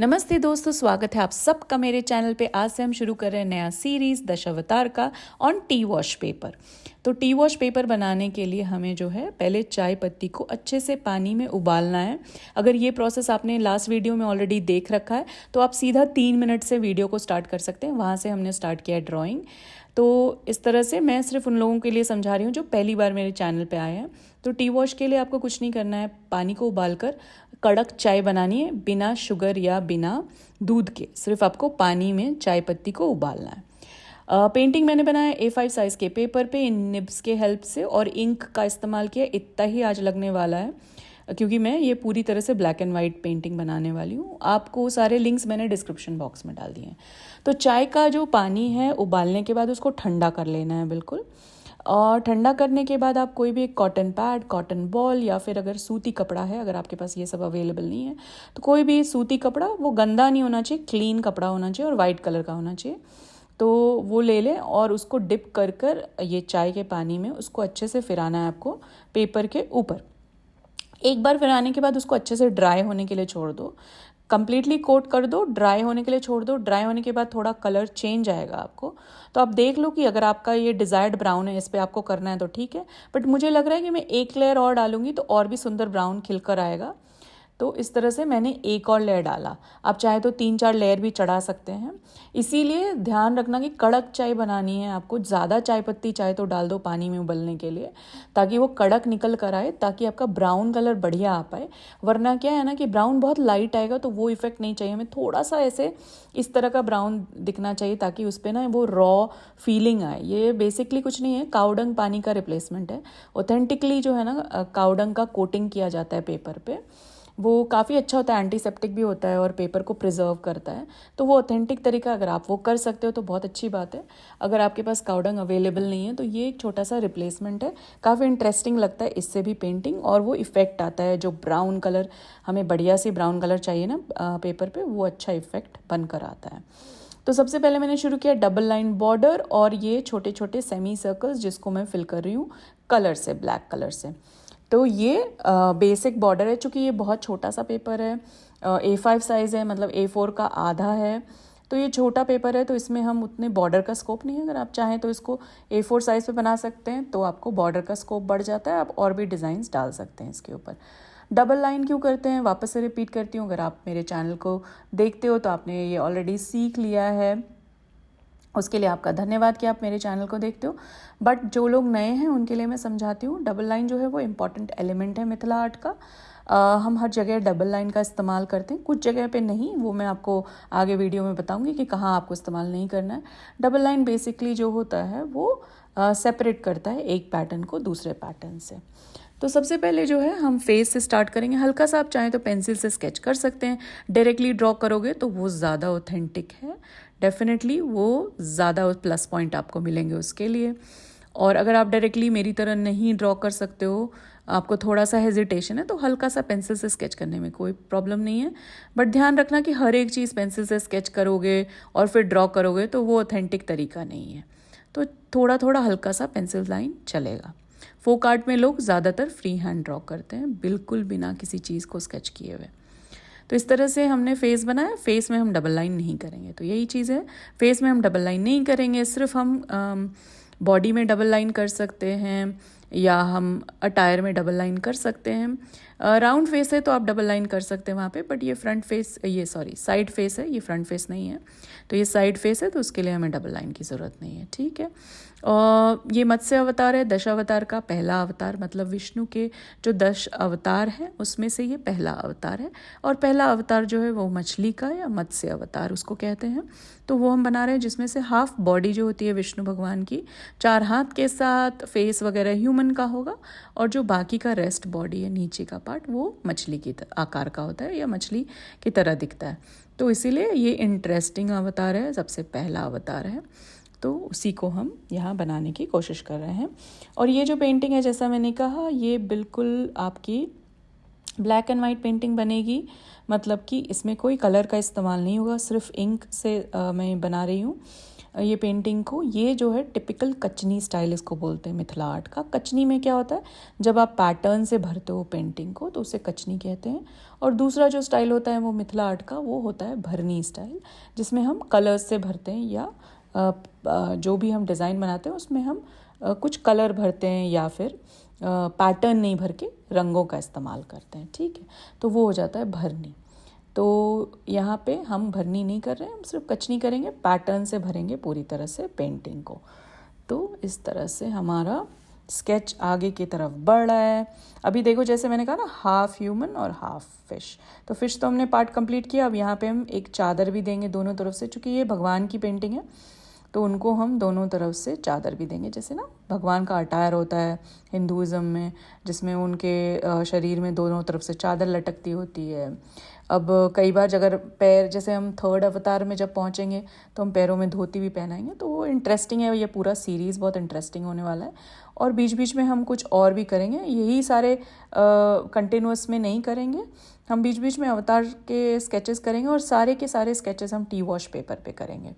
नमस्ते दोस्तों, स्वागत है आप सबका मेरे चैनल पे। आज से हम शुरू कर रहे हैं नया सीरीज़ दशावतार का ऑन टी वॉश पेपर। तो टी वॉश पेपर बनाने के लिए हमें जो है पहले चाय पत्ती को अच्छे से पानी में उबालना है। अगर ये प्रोसेस आपने लास्ट वीडियो में ऑलरेडी देख रखा है तो आप सीधा 3 मिनट से वीडियो को स्टार्ट कर सकते हैं। वहाँ से हमने स्टार्ट किया है ड्राइंग। तो इस तरह से मैं सिर्फ उन लोगों के लिए समझा रही हूँ जो पहली बार मेरे चैनल पे आए हैं। तो टी वॉश के लिए आपको कुछ नहीं करना है, पानी को उबालकर कड़क चाय बनानी है बिना शुगर या बिना दूध के। सिर्फ आपको पानी में चाय पत्ती को उबालना है। पेंटिंग मैंने बनाया A5 साइज़ के पेपर पे इन निब्स के हेल्प से, और इंक का इस्तेमाल किया। इतना ही आज लगने वाला है क्योंकि मैं ये पूरी तरह से ब्लैक एंड वाइट पेंटिंग बनाने वाली हूँ। आपको सारे लिंक्स मैंने डिस्क्रिप्शन बॉक्स में डाल दिए हैं। तो चाय का जो पानी है उबालने के बाद उसको ठंडा कर लेना है बिल्कुल। और ठंडा करने के बाद आप कोई भी एक कॉटन पैड, कॉटन बॉल या फिर अगर सूती कपड़ा है, अगर आपके पास ये सब अवेलेबल नहीं है तो कोई भी सूती कपड़ा, वो गंदा नहीं होना चाहिए, क्लीन कपड़ा होना चाहिए और वाइट कलर का होना चाहिए। तो वो ले लें और उसको डिप कर कर ये चाय के पानी में उसको अच्छे से फिराना है आपको पेपर के ऊपर। एक बार फिराने के बाद उसको अच्छे से ड्राई होने के लिए छोड़ दो। कंप्लीटली कोट कर दो, ड्राई होने के लिए छोड़ दो। ड्राई होने के बाद थोड़ा कलर चेंज आएगा आपको, तो आप देख लो कि अगर आपका ये डिज़ायर्ड ब्राउन है, इस पर आपको करना है तो ठीक है। बट मुझे लग रहा है कि मैं एक लेयर और डालूंगी तो और भी सुंदर ब्राउन खिलकर आएगा। तो इस तरह से मैंने एक और लेयर डाला। आप चाहे तो 3-4 लेयर भी चढ़ा सकते हैं। इसीलिए ध्यान रखना कि कड़क चाय बनानी है आपको। ज़्यादा चाय पत्ती चाहे तो डाल दो पानी में उबलने के लिए, ताकि वो कड़क निकल कर आए, ताकि आपका ब्राउन कलर बढ़िया आ पाए। वरना क्या है ना कि ब्राउन बहुत लाइट आएगा तो वो इफेक्ट नहीं चाहिए हमें। थोड़ा सा ऐसे इस तरह का ब्राउन दिखना चाहिए ताकि उस पर ना वो रॉ फीलिंग आए। ये बेसिकली कुछ नहीं है, काउडंग पानी का रिप्लेसमेंट है। ऑथेंटिकली जो है ना काउडंग का कोटिंग किया जाता है पेपर पे, वो काफ़ी अच्छा होता है, एंटीसेप्टिक भी होता है और पेपर को प्रिजर्व करता है। तो वो ऑथेंटिक तरीका अगर आप वो कर सकते हो तो बहुत अच्छी बात है। अगर आपके पास काउडंग अवेलेबल नहीं है तो ये एक छोटा सा रिप्लेसमेंट है। काफ़ी इंटरेस्टिंग लगता है इससे भी पेंटिंग, और वो इफ़ेक्ट आता है जो ब्राउन कलर, हमें बढ़िया सी ब्राउन कलर चाहिए ना पेपर पे, वो अच्छा इफ़ेक्ट बनकर आता है। तो सबसे पहले मैंने शुरू किया डबल लाइन बॉर्डर और ये छोटे छोटे सेमी सर्कल्स जिसको मैं फिल कर रही हूँ कलर से, ब्लैक कलर से। तो ये बेसिक बॉर्डर है। चूँकि ये बहुत छोटा सा पेपर है, A5 साइज़ है, मतलब A4 का आधा है। तो ये छोटा पेपर है तो इसमें हम उतने बॉर्डर का स्कोप नहीं है। अगर आप चाहें तो इसको A4 साइज़ पे बना सकते हैं तो आपको बॉर्डर का स्कोप बढ़ जाता है, आप और भी डिज़ाइंस डाल सकते हैं इसके ऊपर। डबल लाइन क्यों करते हैं, वापस से रिपीट करती हूँ। अगर आप मेरे चैनल को देखते हो तो आपने ये ऑलरेडी सीख लिया है, उसके लिए आपका धन्यवाद कि आप मेरे चैनल को देखते हो। बट जो लोग नए हैं उनके लिए मैं समझाती हूँ। डबल लाइन जो है वो इम्पॉर्टेंट एलिमेंट है मिथिला आर्ट का। हम हर जगह डबल लाइन का इस्तेमाल करते हैं, कुछ जगह पे नहीं, वो मैं आपको आगे वीडियो में बताऊंगी कि कहाँ आपको इस्तेमाल नहीं करना है। डबल लाइन बेसिकली जो होता है वो सेपरेट करता है एक पैटर्न को दूसरे पैटर्न से। तो सबसे पहले जो है हम फेस से स्टार्ट करेंगे। हल्का सा आप चाहें तो पेंसिल से स्केच कर सकते हैं। डायरेक्टली ड्रॉ करोगे तो वो ज़्यादा ऑथेंटिक है, डेफिनेटली वो ज़्यादा प्लस पॉइंट आपको मिलेंगे उसके लिए। और अगर आप डायरेक्टली मेरी तरह नहीं ड्रॉ कर सकते हो, आपको थोड़ा सा हेजिटेशन है, तो हल्का सा पेंसिल से स्केच करने में कोई प्रॉब्लम नहीं है। बट ध्यान रखना कि हर एक चीज़ पेंसिल से स्केच करोगे और फिर ड्रॉ करोगे तो वो ऑथेंटिक तरीका नहीं है। तो थोड़ा थोड़ा हल्का सा पेंसिल लाइन चलेगा। फोक आर्ट में लोग ज़्यादातर फ्री हैंड ड्रॉ करते हैं, बिल्कुल बिना किसी चीज़ को स्केच किए हुए। तो इस तरह से हमने फेस बनाया। फेस में हम डबल लाइन नहीं करेंगे, तो यही चीज़ है, फेस में हम डबल लाइन नहीं करेंगे। सिर्फ हम बॉडी में डबल लाइन कर सकते हैं या हम अटायर में डबल लाइन कर सकते हैं। राउंड फेस है तो आप डबल लाइन कर सकते हैं वहाँ पे, बट ये फ्रंट फेस, ये सॉरी साइड फेस है, ये फ्रंट फेस नहीं है। तो ये साइड फेस है तो उसके लिए हमें डबल लाइन की ज़रूरत नहीं है, ठीक है। और ये मत्स्य अवतार है, दशावतार का पहला अवतार, मतलब विष्णु के जो 10 अवतार हैं उसमें से ये पहला अवतार है। और पहला अवतार जो है वो मछली का या मत्स्य अवतार उसको कहते हैं। तो वो हम बना रहे हैं जिसमें से हाफ बॉडी जो होती है विष्णु भगवान की 4 हाथ के साथ, फेस वगैरह ह्यूमन का होगा, और जो बाकी का रेस्ट बॉडी है नीचे का पार्ट वो मछली की आकार का होता है या मछली की तरह दिखता है। तो इसीलिए ये इंटरेस्टिंग अवतार है, सबसे पहला अवतार है। तो उसी को हम यहाँ बनाने की कोशिश कर रहे हैं। और ये जो पेंटिंग है, जैसा मैंने कहा, ये बिल्कुल आपकी ब्लैक एंड वाइट पेंटिंग बनेगी, मतलब कि इसमें कोई कलर का इस्तेमाल नहीं होगा, सिर्फ इंक से मैं बना रही हूँ। ये पेंटिंग को। ये जो है टिपिकल कचनी स्टाइल इसको बोलते हैं मिथिला आर्ट का। कचनी में क्या होता है, जब आप पैटर्न से भरते हो पेंटिंग को तो उसे कचनी कहते हैं। और दूसरा जो स्टाइल होता है वो मिथिला आर्ट का, वो होता है भरनी स्टाइल, जिसमें हम कलर्स से भरते हैं या जो भी हम डिज़ाइन बनाते हैं उसमें हम कुछ कलर भरते हैं या फिर पैटर्न नहीं भर के रंगों का इस्तेमाल करते हैं। ठीक है, तो वो हो जाता है भरनी। तो यहाँ पे हम भरनी नहीं कर रहे हैं, हम सिर्फ कचनी करेंगे, पैटर्न से भरेंगे पूरी तरह से पेंटिंग को। तो इस तरह से हमारा स्केच आगे की तरफ बढ़ रहा है। अभी देखो, जैसे मैंने कहा ना, हाफ ह्यूमन और हाफ फिश, तो फिश तो हमने पार्ट कंप्लीट किया। अब यहाँ पे हम एक चादर भी देंगे दोनों तरफ से, चूँकि ये भगवान की पेंटिंग है तो उनको हम दोनों तरफ से चादर भी देंगे। जैसे ना भगवान का अटायर होता है हिंदुज़म में, जिसमें उनके शरीर में दोनों तरफ से चादर लटकती होती है। अब कई बार अगर पैर, जैसे हम थर्ड अवतार में जब पहुंचेंगे तो हम पैरों में धोती भी पहनाएंगे, तो वो इंटरेस्टिंग है। ये पूरा सीरीज़ बहुत इंटरेस्टिंग होने वाला है। और बीच बीच में हम कुछ और भी करेंगे, यही सारे कंटिन्यूअस में नहीं करेंगे, हम बीच बीच में अवतार के स्केचेस करेंगे और सारे के सारे स्केचेस हम टी वॉश पेपर पे करेंगे।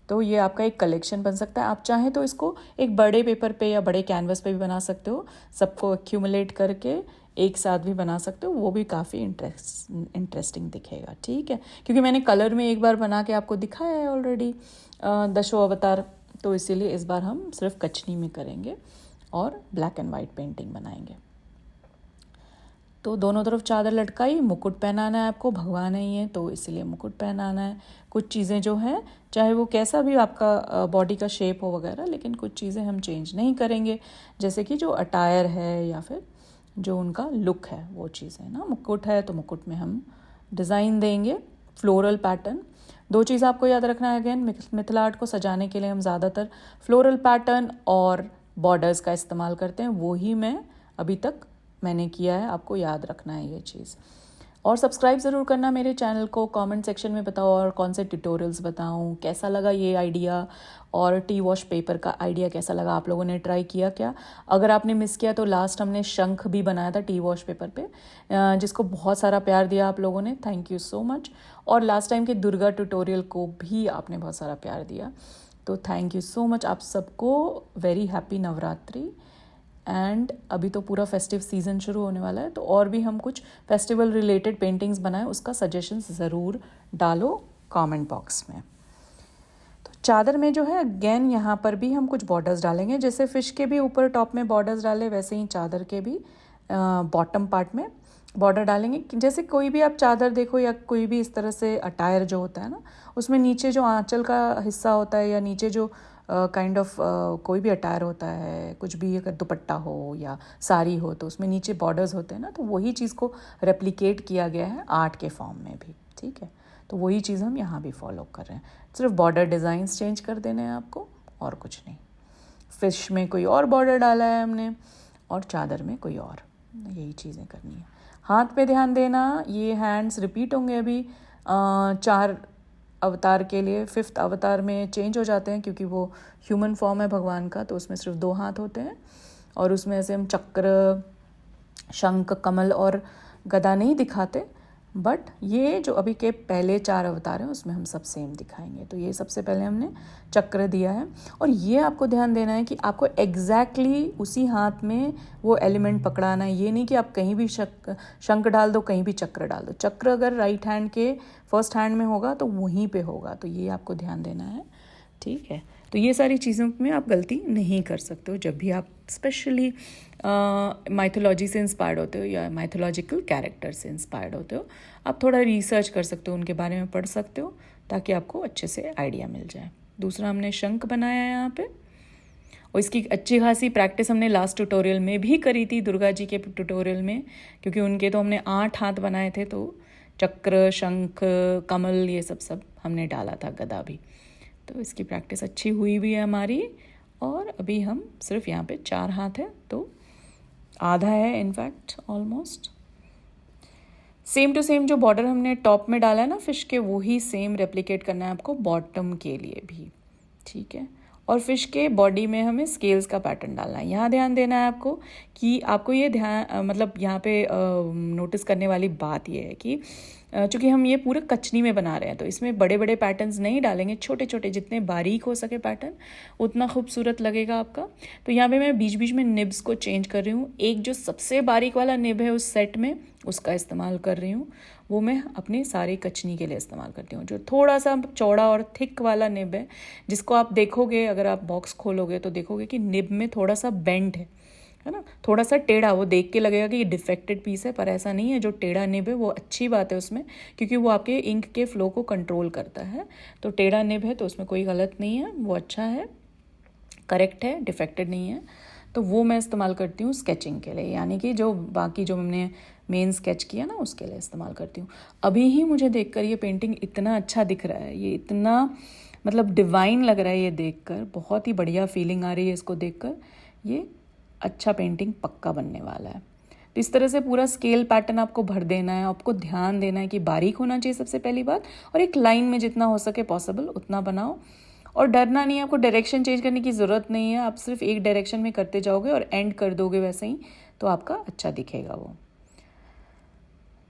तो ये आपका एक कलेक्शन बन सकता है। आप चाहें तो इसको एक बड़े पेपर पे या बड़े कैनवस पे भी बना सकते हो, सबको एक्यूमुलेट करके एक साथ भी बना सकते हो, वो भी काफ़ी इंटरेस्टिंग दिखेगा। ठीक है, क्योंकि मैंने कलर में एक बार बना के आपको दिखाया है ऑलरेडी दशो अवतार, तो इसीलिए इस बार हम सिर्फ कचनी में करेंगे और ब्लैक एंड वाइट पेंटिंग बनाएंगे। तो दोनों तरफ चादर लटकाई, मुकुट पहनाना है आपको, भगवान है ये तो इसीलिए मुकुट पहनाना है। कुछ चीज़ें जो हैं, चाहे वो कैसा भी आपका बॉडी का शेप हो वगैरह, लेकिन कुछ चीज़ें हम चेंज नहीं करेंगे, जैसे कि जो अटायर है या फिर जो उनका लुक है वो चीज़ें ना। मुकुट है तो मुकुट में हम डिज़ाइन देंगे, फ्लोरल पैटर्न। दो चीज़ आपको याद रखना है, अगेन मिथिला आर्ट को सजाने के लिए हम ज़्यादातर फ्लोरल पैटर्न और बॉर्डर्स का इस्तेमाल करते हैं, वो ही मैं अभी तक मैंने किया है, आपको याद रखना है ये चीज़। और सब्सक्राइब ज़रूर करना मेरे चैनल को। कमेंट सेक्शन में बताओ और कौन से ट्यूटोरियल्स बताऊं, कैसा लगा ये आइडिया, और टी वॉश पेपर का आइडिया कैसा लगा, आप लोगों ने ट्राई किया क्या। अगर आपने मिस किया तो लास्ट हमने शंख भी बनाया था टी वॉश पेपर पे, जिसको बहुत सारा प्यार दिया आप लोगों ने, थैंक यू सो मच। और लास्ट टाइम के दुर्गा ट्यूटोरियल को भी आपने बहुत सारा प्यार दिया, तो थैंक यू सो मच। आप सबको वेरी हैप्पी नवरात्रि। एंड अभी तो पूरा फेस्टिव सीज़न शुरू होने वाला है, तो और भी हम कुछ फेस्टिवल रिलेटेड पेंटिंग्स बनाएं, उसका सजेशंस ज़रूर डालो कमेंट बॉक्स में। तो चादर में जो है अगेन यहाँ पर भी हम कुछ बॉर्डर्स डालेंगे, जैसे फ़िश के भी ऊपर टॉप में बॉर्डर्स डाले, वैसे ही चादर के भी बॉटम पार्ट में बॉर्डर डालेंगे। जैसे कोई भी आप चादर देखो या कोई भी इस तरह से अटायर जो होता है ना, उसमें नीचे जो आंचल का हिस्सा होता है या नीचे जो काइंड ऑफ कोई भी अटायर होता है, कुछ भी अगर दुपट्टा हो या साड़ी हो तो उसमें नीचे बॉर्डर्स होते हैं ना, तो वही चीज़ को रेप्लिकेट किया गया है आर्ट के फॉर्म में भी। ठीक है, तो वही चीज़ हम यहाँ भी फॉलो कर रहे हैं, सिर्फ बॉर्डर डिज़ाइंस चेंज कर देने हैं आपको और कुछ नहीं। फिश में कोई और बॉर्डर डाला है हमने और चादर में कोई और, यही चीज़ें करनी है। हाथ पे ध्यान देना, ये हैंड्स रिपीट होंगे अभी 4 अवतार के लिए। 5th अवतार में चेंज हो जाते हैं क्योंकि वो ह्यूमन फॉर्म है भगवान का, तो उसमें सिर्फ 2 हाथ होते हैं और उसमें ऐसे हम चक्र, शंख, कमल और गदा नहीं दिखाते। बट ये जो अभी के पहले 4 अवतार हैं उसमें हम सब सेम दिखाएंगे। तो ये सबसे पहले हमने चक्र दिया है, और ये आपको ध्यान देना है कि आपको एग्जैक्टली उसी हाथ में वो एलिमेंट पकड़ाना है। ये नहीं कि आप कहीं भी शंख डाल दो, कहीं भी चक्र डाल दो। चक्र अगर राइट हैंड के फर्स्ट हैंड में होगा तो वहीं पे होगा, तो ये आपको ध्यान देना है। ठीक है, तो ये सारी चीज़ों में आप गलती नहीं कर सकते हो जब भी आप स्पेशली माइथोलॉजी से इंस्पायर्ड होते हो या माइथोलॉजिकल कैरेक्टर से इंस्पायर्ड होते हो। आप थोड़ा रिसर्च कर सकते हो, उनके बारे में पढ़ सकते हो, ताकि आपको अच्छे से आइडिया मिल जाए। दूसरा हमने शंख बनाया है यहाँ पे, और इसकी अच्छी खासी प्रैक्टिस हमने लास्ट ट्यूटोरियल में भी करी थी, दुर्गा जी के ट्यूटोरियल में, क्योंकि उनके तो हमने 8 हाथ बनाए थे, तो चक्र, शंख, कमल ये सब हमने डाला था, गदा भी। तो इसकी प्रैक्टिस अच्छी हुई भी है हमारी। और अभी हम सिर्फ यहाँ पे 4 हाथ है, तो आधा है in fact almost. Same to same जो बॉर्डर हमने टॉप में डाला है ना फिश के, वही सेम रेप्लिकेट करना है आपको बॉटम के लिए भी। ठीक है, और फिश के बॉडी में हमें स्केल्स का पैटर्न डालना है। यहाँ ध्यान देना है आपको कि आपको ये ध्यान मतलब यहाँ पे नोटिस करने वाली बात ये है कि चूँकि हम ये पूरा कचनी में बना रहे हैं तो इसमें बड़े बड़े पैटर्न्स नहीं डालेंगे, छोटे छोटे जितने बारीक हो सके पैटर्न उतना खूबसूरत लगेगा आपका। तो यहाँ पे मैं बीच बीच में निब्स को चेंज कर रही हूँ। एक जो सबसे बारीक वाला निब है उस सेट में उसका इस्तेमाल कर रही हूँ, वो मैं अपनी सारी कचनी के लिए इस्तेमाल करती हूँ। जो थोड़ा सा चौड़ा और थिक वाला निब है, जिसको आप देखोगे अगर आप बॉक्स खोलोगे तो देखोगे कि निब में थोड़ा सा बेंड है ना, थोड़ा सा टेढ़ा। वो देख के लगेगा कि ये डिफेक्टेड पीस है, पर ऐसा नहीं है। जो टेढ़ा निब है वो अच्छी बात है उसमें, क्योंकि वो आपके इंक के फ्लो को कंट्रोल करता है। तो टेढ़ा निब है तो उसमें कोई गलत नहीं है, वो अच्छा है, करेक्ट है, डिफेक्टेड नहीं है। तो वो मैं इस्तेमाल करती हूँ स्केचिंग के लिए, यानी कि जो बाकी जो हमने मेन स्केच किया ना उसके लिए इस्तेमाल करती हूँ। अभी ही मुझे देखकर ये पेंटिंग इतना अच्छा दिख रहा है, ये इतना मतलब डिवाइन लग रहा है ये देखकर, बहुत ही बढ़िया फीलिंग आ रही है इसको देखकर। ये अच्छा पेंटिंग पक्का बनने वाला है। तो इस तरह से पूरा स्केल पैटर्न आपको भर देना है, आपको ध्यान देना है कि बारीक होना चाहिए सबसे पहली बात, और एक लाइन में जितना हो सके पॉसिबल उतना बनाओ। और डरना नहीं है, आपको डायरेक्शन चेंज करने की ज़रूरत नहीं है। आप सिर्फ एक डायरेक्शन में करते जाओगे और एंड कर दोगे वैसे ही, तो आपका अच्छा दिखेगा वो।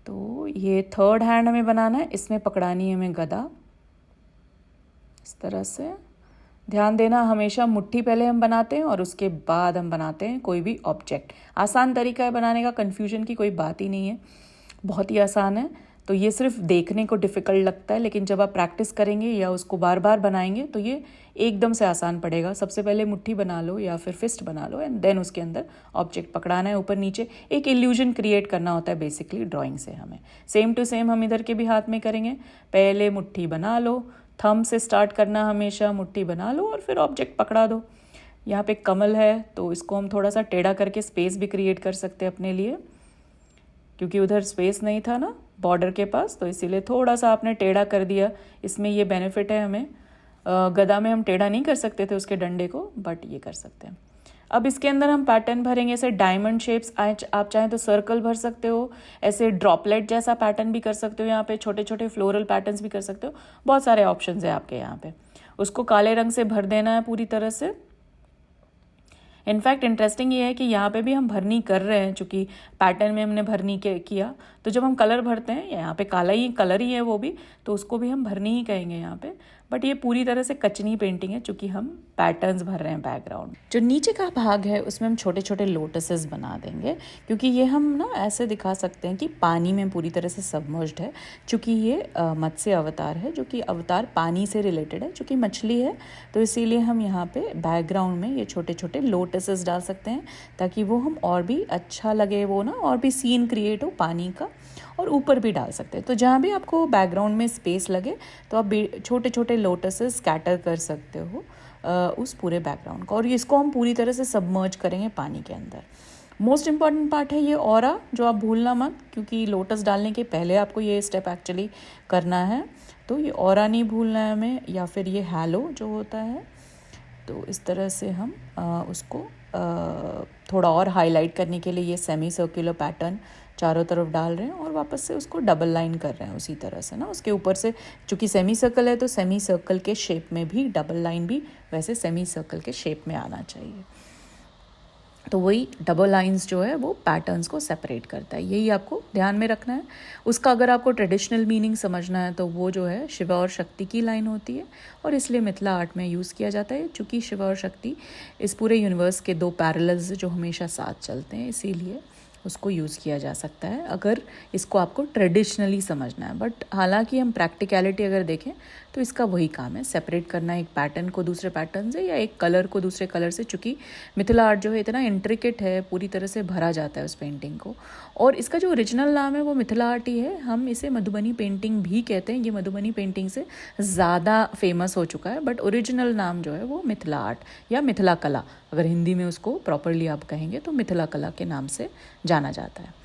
तो ये थर्ड हैंड हमें बनाना है, इसमें पकड़ानी है हमें गदा। इस तरह से ध्यान देना, हमेशा मुट्ठी पहले हम बनाते हैं और उसके बाद हम बनाते हैं कोई भी ऑब्जेक्ट। आसान तरीका है बनाने का, कन्फ्यूजन की कोई बात ही नहीं है, बहुत ही आसान है। तो ये सिर्फ देखने को डिफ़िकल्ट लगता है, लेकिन जब आप प्रैक्टिस करेंगे या उसको बार बार बनाएंगे तो ये एकदम से आसान पड़ेगा। सबसे पहले मुट्ठी बना लो या फिर फिस्ट बना लो, एंड देन उसके अंदर ऑब्जेक्ट पकड़ाना है ऊपर नीचे। एक इल्यूजन क्रिएट करना होता है बेसिकली ड्राइंग से हमें। सेम टू सेम हम इधर के भी हाथ में करेंगे। पहले मुट्ठी बना लो, थंब से स्टार्ट करना हमेशा, मुट्ठी बना लो और फिर ऑब्जेक्ट पकड़ा दो। यहाँ पे कमल है तो इसको हम थोड़ा सा टेढ़ा करके स्पेस भी क्रिएट कर सकते हैं अपने लिए, क्योंकि उधर स्पेस नहीं था ना बॉर्डर के पास, तो इसीलिए थोड़ा सा आपने टेढ़ा कर दिया। इसमें ये बेनिफिट है हमें, गदा में हम टेढ़ा नहीं कर सकते थे उसके डंडे को, बट ये कर सकते हैं। अब इसके अंदर हम पैटर्न भरेंगे, ऐसे डायमंड शेप्स। आप चाहें तो सर्कल भर सकते हो, ऐसे ड्रॉपलेट जैसा पैटर्न भी कर सकते हो, यहाँ पे छोटे छोटे फ्लोरल पैटर्न्स भी कर सकते हो। बहुत सारे ऑप्शंस है आपके यहाँ पे। उसको काले रंग से भर देना है पूरी तरह से। इनफैक्ट इंटरेस्टिंग ये है कि यहाँ पे भी हम भरनी कर रहे हैं, चूँकि पैटर्न में हमने भरनी किया, तो जब हम कलर भरते हैं यहाँ पे काला ही कलर ही है वो भी, तो उसको भी हम भरनी ही कहेंगे यहाँ पे। बट ये पूरी तरह से कचनी पेंटिंग है, चूँकि हम पैटर्न्स भर रहे हैं बैकग्राउंड। जो नीचे का भाग है उसमें हम छोटे छोटे लोटसेस बना देंगे, क्योंकि ये हम ना ऐसे दिखा सकते हैं कि पानी में पूरी तरह से सबमर्ज्ड है। चूँकि ये मत्स्य अवतार है, जो कि अवतार पानी से रिलेटेड है, चूँकि मछली है, तो इसीलिए हम यहाँ पे बैकग्राउंड में ये छोटे छोटे लोटसेस डाल सकते हैं, ताकि वो हम और भी अच्छा लगे, वो ना और भी सीन क्रिएट हो पानी का। और ऊपर भी डाल सकते हैं, तो जहाँ भी आपको बैकग्राउंड में स्पेस लगे तो आप छोटे छोटे लोटसेस स्कैटर कर सकते हो उस पूरे बैकग्राउंड को। और इसको हम पूरी तरह से सबमर्ज करेंगे पानी के अंदर। मोस्ट इम्पॉर्टेंट पार्ट है ये ऑरा, जो आप भूलना मत, क्योंकि लोटस डालने के पहले आपको ये स्टेप एक्चुअली करना है। तो ये ऑरा नहीं भूलना है हमें, या फिर ये हैलो जो होता है। तो इस तरह से हम उसको थोड़ा और हाईलाइट करने के लिए ये सेमी सर्कुलर पैटर्न चारों तरफ डाल रहे हैं, और वापस से उसको डबल लाइन कर रहे हैं उसी तरह से ना। उसके ऊपर से चूँकि सेमी सर्कल है तो सेमी सर्कल के शेप में भी डबल लाइन भी वैसे सेमी सर्कल के शेप में आना चाहिए। तो वही डबल लाइंस जो है वो पैटर्न्स को सेपरेट करता है, यही आपको ध्यान में रखना है। उसका अगर आपको ट्रेडिशनल मीनिंग समझना है तो वो जो है शिव और शक्ति की लाइन होती है, और इसलिए मिथिला आर्ट में यूज़ किया जाता है। चूँकि शिव और शक्ति इस पूरे यूनिवर्स के दो पैरेलल्स जो हमेशा साथ चलते हैं, इसीलिए उसको यूज़ किया जा सकता है अगर इसको आपको ट्रेडिशनली समझना है। बट हालांकि हम प्रैक्टिकलिटी अगर देखें तो इसका वही काम है, सेपरेट करना एक पैटर्न को दूसरे पैटर्न से, या एक कलर को दूसरे कलर से। चूँकि मिथिला आर्ट जो है इतना इंट्रिकेट है, पूरी तरह से भरा जाता है उस पेंटिंग को। और इसका जो ओरिजिनल नाम है वो मिथिला आर्ट ही है, हम इसे मधुबनी पेंटिंग भी कहते हैं। ये मधुबनी पेंटिंग से ज़्यादा फेमस हो चुका है, बट ओरिजिनल नाम जो है वो मिथिला आर्ट या मिथिला कला, अगर हिंदी में उसको प्रॉपरली आप कहेंगे तो मिथिला कला के नाम से जाना जाता है।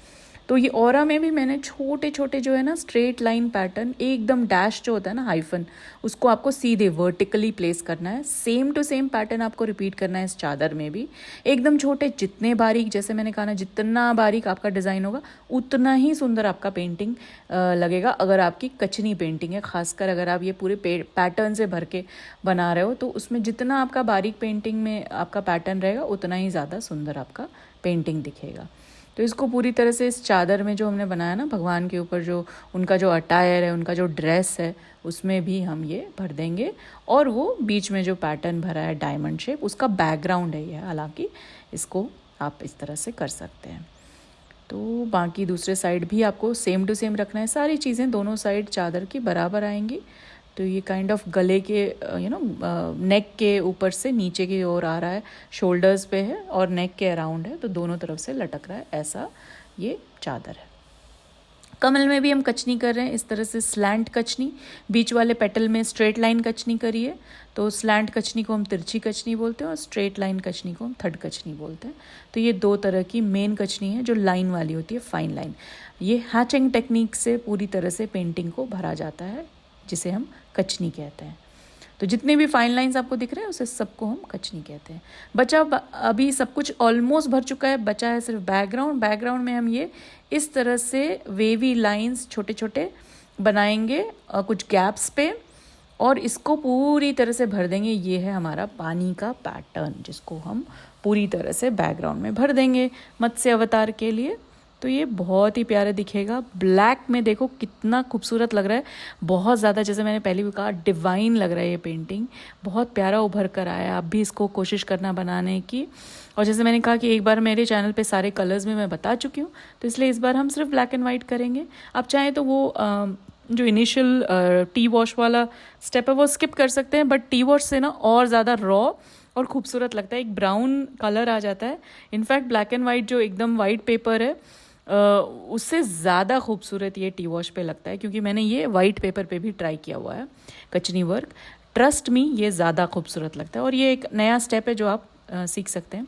तो ये ऑरा में भी मैंने छोटे छोटे जो है ना स्ट्रेट लाइन पैटर्न, एकदम डैश जो होता है ना हाइफन, उसको आपको सीधे वर्टिकली प्लेस करना है। सेम टू सेम पैटर्न आपको रिपीट करना है इस चादर में भी, एकदम छोटे। जितने बारीक, जैसे मैंने कहा ना, जितना बारीक आपका डिज़ाइन होगा उतना ही सुंदर आपका पेंटिंग लगेगा। अगर आपकी कचनी पेंटिंग है, खासकर अगर आप ये पूरे पैटर्न से भर के बना रहे हो, तो उसमें जितना आपका बारीक पेंटिंग में आपका पैटर्न रहेगा उतना ही ज़्यादा सुंदर आपका पेंटिंग दिखेगा। तो इसको पूरी तरह से इस चादर में जो हमने बनाया ना भगवान के ऊपर, जो उनका जो अटायर है, उनका जो ड्रेस है, उसमें भी हम ये भर देंगे। और वो बीच में जो पैटर्न भरा है डायमंड शेप, उसका बैकग्राउंड है ये। हालांकि इसको आप इस तरह से कर सकते हैं। तो बाकी दूसरे साइड भी आपको सेम टू सेम रखना है। सारी चीज़ें दोनों साइड चादर की बराबर आएंगी। तो ये काइंड ऑफ गले के नेक के ऊपर से नीचे की ओर आ रहा है, शोल्डर्स पे है और नेक के अराउंड है, तो दोनों तरफ से लटक रहा है, ऐसा ये चादर है। कमल में भी हम कचनी कर रहे हैं इस तरह से स्लैंट कचनी। बीच वाले पेटल में स्ट्रेट लाइन कचनी करिए, तो स्लैंट कचनी को हम तिरछी कचनी बोलते हैं और स्ट्रेट लाइन कचनी को हम थड कचनी बोलते हैं। तो ये दो तरह की मेन कचनी है जो लाइन वाली होती है, फाइन लाइन। ये हैचिंग टेक्निक से पूरी तरह से पेंटिंग को भरा जाता है, जिसे हम कचनी कहते हैं। तो जितने भी फाइन लाइंस आपको दिख रहे हैं उसे सबको हम कचनी कहते हैं। बचा अभी सब कुछ ऑलमोस्ट भर चुका है, बचा है सिर्फ बैकग्राउंड। बैकग्राउंड में हम ये इस तरह से वेवी लाइंस छोटे छोटे बनाएंगे कुछ गैप्स पे, और इसको पूरी तरह से भर देंगे। ये है हमारा पानी का पैटर्न, जिसको हम पूरी तरह से बैकग्राउंड में भर देंगे मत्स्य अवतार के लिए। तो ये बहुत ही प्यारा दिखेगा। ब्लैक में देखो कितना खूबसूरत लग रहा है, बहुत ज़्यादा, जैसे मैंने पहले भी कहा, डिवाइन लग रहा है ये पेंटिंग। बहुत प्यारा उभर कर आया। आप भी इसको कोशिश करना बनाने की। और जैसे मैंने कहा कि एक बार मेरे चैनल पे सारे कलर्स में मैं बता चुकी हूँ, तो इसलिए इस बार हम सिर्फ ब्लैक एंड वाइट करेंगे। आप चाहें तो वो जो इनिशियल टी वॉश वाला स्टेप है वो स्किप कर सकते हैं, बट टी वॉश से ना और ज़्यादा रॉ और खूबसूरत लगता है, एक ब्राउन कलर आ जाता है। इनफैक्ट ब्लैक एंड वाइट जो एकदम वाइट पेपर है उससे ज़्यादा खूबसूरत ये टी वॉश पे लगता है, क्योंकि मैंने ये वाइट पेपर पे भी ट्राई किया हुआ है कचनी वर्क। ट्रस्ट मी, ये ज़्यादा खूबसूरत लगता है। और ये एक नया स्टेप है जो आप सीख सकते हैं।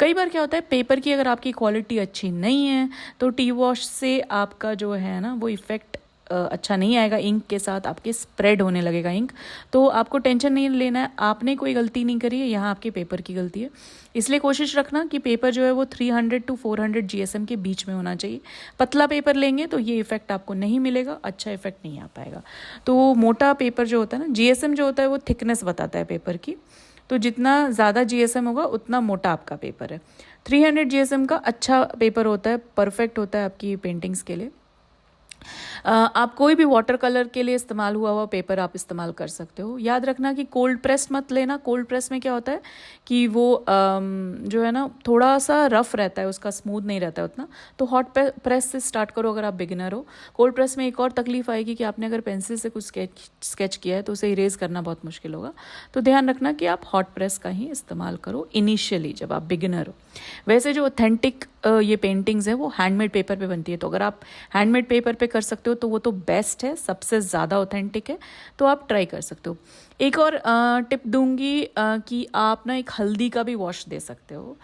कई बार क्या होता है, पेपर की अगर आपकी क्वालिटी अच्छी नहीं है तो टी वॉश से आपका जो है ना वो इफ़ेक्ट अच्छा नहीं आएगा, इंक के साथ आपके स्प्रेड होने लगेगा इंक। तो आपको टेंशन नहीं लेना है, आपने कोई गलती नहीं करी है, यहाँ आपके पेपर की गलती है। इसलिए कोशिश रखना कि पेपर जो है वो 300 to 400 GSM के बीच में होना चाहिए। पतला पेपर लेंगे तो ये इफेक्ट आपको नहीं मिलेगा, अच्छा इफेक्ट नहीं आ पाएगा। तो मोटा पेपर जो होता है ना, GSM जो होता है वो थिकनेस बताता है पेपर की, तो जितना ज़्यादा GSM होगा उतना मोटा आपका पेपर है। 300 GSM का अच्छा पेपर होता है, परफेक्ट होता है आपकी पेंटिंग्स के लिए। आप कोई भी वाटर कलर के लिए इस्तेमाल हुआ पेपर आप इस्तेमाल कर सकते हो। याद रखना कि कोल्ड प्रेस मत लेना। कोल्ड प्रेस में क्या होता है कि वो जो है ना थोड़ा सा रफ रहता है, उसका स्मूथ नहीं रहता है उतना। तो हॉट प्रेस से स्टार्ट करो अगर आप बिगिनर हो। कोल्ड प्रेस में एक और तकलीफ आएगी कि आपने अगर पेंसिल से कुछ स्केच किया है तो उसे इरेज करना बहुत मुश्किल होगा। तो ध्यान रखना कि आप हॉट प्रेस का ही इस्तेमाल करो इनिशियली जब आप बिगिनर हो। वैसे जो ऑथेंटिक ये पेंटिंग्स है वो हैंडमेड पेपर पे बनती है, तो अगर आप हैंडमेड पेपर पे कर सकते हो तो वो तो बेस्ट है, सबसे ज़्यादा ऑथेंटिक है, तो आप ट्राई कर सकते हो। एक और टिप दूंगी कि आप ना एक हल्दी का भी वॉश दे सकते हो।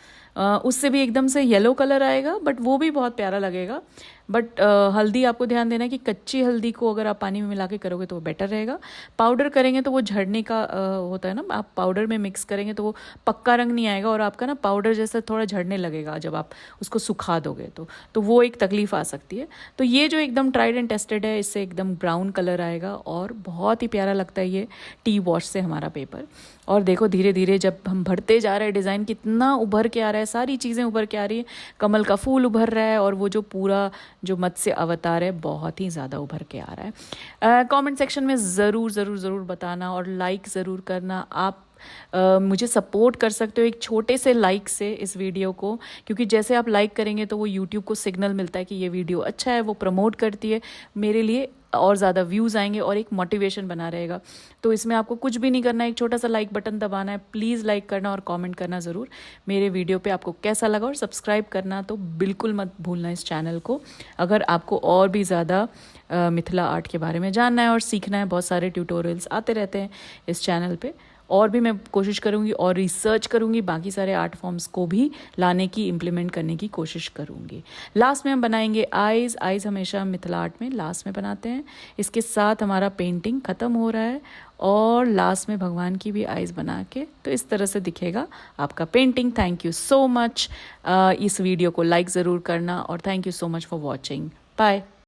उससे भी एकदम से येलो कलर आएगा, बट वो भी बहुत प्यारा लगेगा। बट हल्दी आपको ध्यान देना है कि कच्ची हल्दी को अगर आप पानी में मिला के करोगे तो वो बेटर रहेगा। पाउडर करेंगे तो वो झड़ने का होता है ना, आप पाउडर में मिक्स करेंगे तो वो पक्का रंग नहीं आएगा और आपका ना पाउडर जैसा थोड़ा झड़ने लगेगा जब आप उसको सुखा दोगे तो वो एक तकलीफ आ सकती है। तो ये जो एकदम ट्राइड एंड टेस्टेड है, इससे एकदम ब्राउन कलर आएगा और बहुत ही प्यारा लगता है ये टी वॉश से हमारा पेपर। और देखो धीरे धीरे जब हम भरते जा रहे हैं डिज़ाइन कितना उभर के आ रहा है, सारी चीज़ें उभर के आ रही है। कमल का फूल उभर रहा है और वो जो पूरा जो मत्स्य अवतार है बहुत ही ज़्यादा उभर के आ रहा है। कमेंट सेक्शन में ज़रूर बताना और लाइक ज़रूर करना। आप मुझे सपोर्ट कर सकते हो एक छोटे से लाइक से इस वीडियो को, क्योंकि जैसे आप लाइक करेंगे तो वो यूट्यूब को सिग्नल मिलता है कि ये वीडियो अच्छा है, वो प्रमोट करती है मेरे लिए, और ज़्यादा व्यूज़ आएंगे और एक मोटिवेशन बना रहेगा। तो इसमें आपको कुछ भी नहीं करना है, एक छोटा सा लाइक बटन दबाना है। प्लीज़ लाइक करना और कमेंट करना ज़रूर मेरे वीडियो पे आपको कैसा लगा, और सब्सक्राइब करना तो बिल्कुल मत भूलना इस चैनल को। अगर आपको और भी ज़्यादा मिथिला आर्ट के बारे में जानना है और सीखना है, बहुत सारे ट्यूटोरियल्स आते रहते हैं इस चैनल पे, और भी मैं कोशिश करूँगी और रिसर्च करूँगी, बाकी सारे आर्ट फॉर्म्स को भी लाने की, इम्प्लीमेंट करने की कोशिश करूँगी। लास्ट में हम बनाएंगे आइज़। आइज़ हमेशा मिथिला आर्ट में लास्ट में बनाते हैं। इसके साथ हमारा पेंटिंग ख़त्म हो रहा है और लास्ट में भगवान की भी आइज़ बना के, तो इस तरह से दिखेगा आपका painting. Thank you so much. इस वीडियो को लाइक ज़रूर करना और thank you so much for watching. Bye.